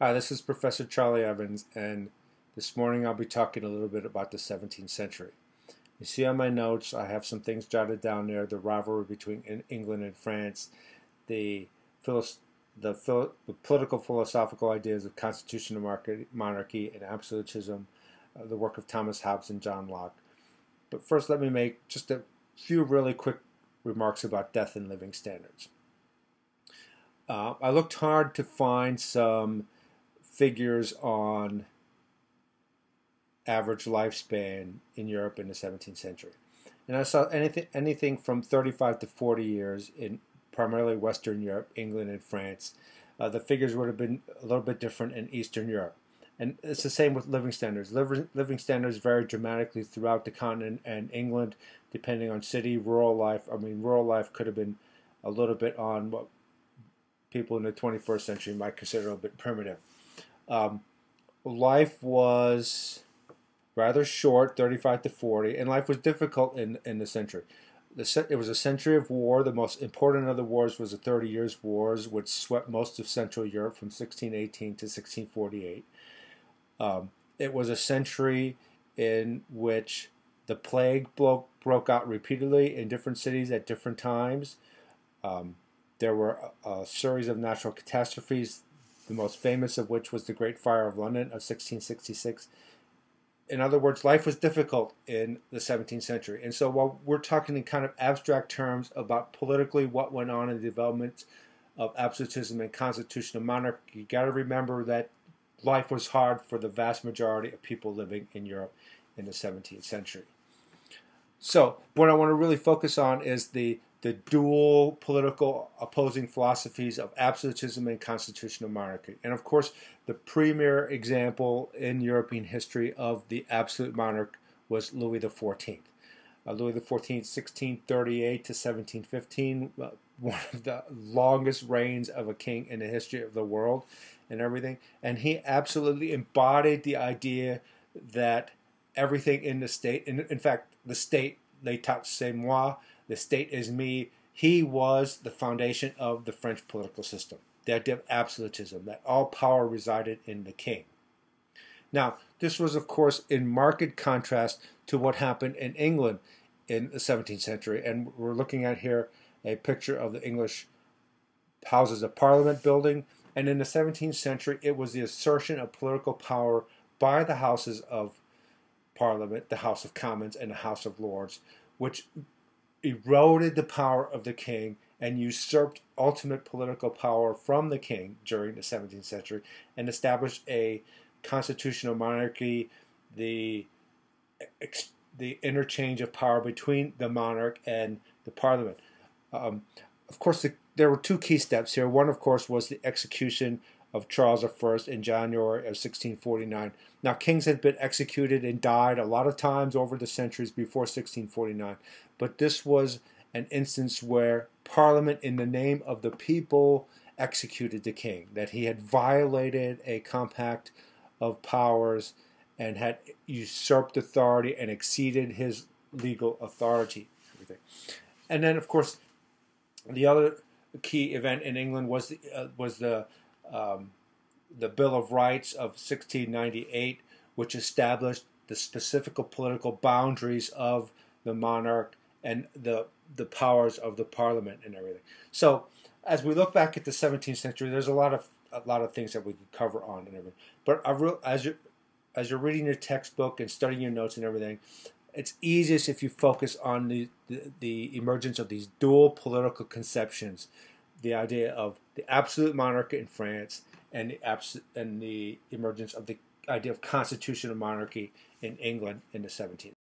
Hi, this is Professor Charlie Evans, and this morning I'll be talking a little bit about the 17th century. You see on my notes, I have some things jotted down there: the rivalry between England and France, the, the political philosophical ideas of constitutional monarchy and absolutism, the work of Thomas Hobbes and John Locke. But first, let me make just a few really quick remarks about death and living standards. I looked hard to find some figures on average lifespan in Europe in the 17th century. And I saw anything from 35 to 40 years in primarily Western Europe, England and France. The figures would have been a little bit different in Eastern Europe. And it's the same with living standards. Living standards vary dramatically throughout the continent and England, depending on city, rural life. I mean, rural life could have been a little bit on what people in the 21st century might consider a bit primitive. Um, Life was rather short, 35 to 40, and life was difficult in the century. It was a century of war. The most important of the wars was the 30 Years' Wars, which swept most of Central Europe from 1618 to 1648. It was a century in which the plague broke out repeatedly in different cities at different times. Um, there were a series of natural catastrophes, the most famous of which was the Great Fire of London of 1666. In other words, life was difficult in the 17th century. And so while we're talking in kind of abstract terms about politically what went on in the development of absolutism and constitutional monarchy, you got to remember that life was hard for the vast majority of people living in Europe in the 17th century. So what I want to really focus on is the dual political opposing philosophies of absolutism and constitutional monarchy. And of course, the premier example in European history of the absolute monarch was Louis XIV. Louis XIV, 1638 to 1715, one of the longest reigns of a king in the history of the world and everything. And he absolutely embodied the idea that everything in the state, in fact, the state, l'état c'est moi, the state is me. He was the foundation of the French political system, the idea of absolutism, that all power resided in the king. Now, this was, of course, in marked contrast to what happened in England in the 17th century. And we're looking at here a picture of the English Houses of Parliament building. And in the 17th century, it was the assertion of political power by the Houses of Parliament, the House of Commons and the House of Lords, which eroded the power of the king and usurped ultimate political power from the king during the 17th century and established a constitutional monarchy, the interchange of power between the monarch and the parliament. Of course, there were two key steps here. One, of course, was the execution of Charles I in January of 1649. Now, kings had been executed and died a lot of times over the centuries before 1649, but this was an instance where Parliament, in the name of the people, executed the king, that he had violated a compact of powers and had usurped authority and exceeded his legal authority. And then, of course, the other key event in England was the Bill of Rights of 1698, which established the specific political boundaries of the monarch and the powers of the parliament and everything. So, as we look back at the 17th century, there's a lot of things that we could cover on and everything. But as you're reading your textbook and studying your notes and everything, it's easiest if you focus on the emergence of these dual political conceptions, the idea of the absolute monarch in France and the emergence of the idea of constitutional monarchy in England in the 17th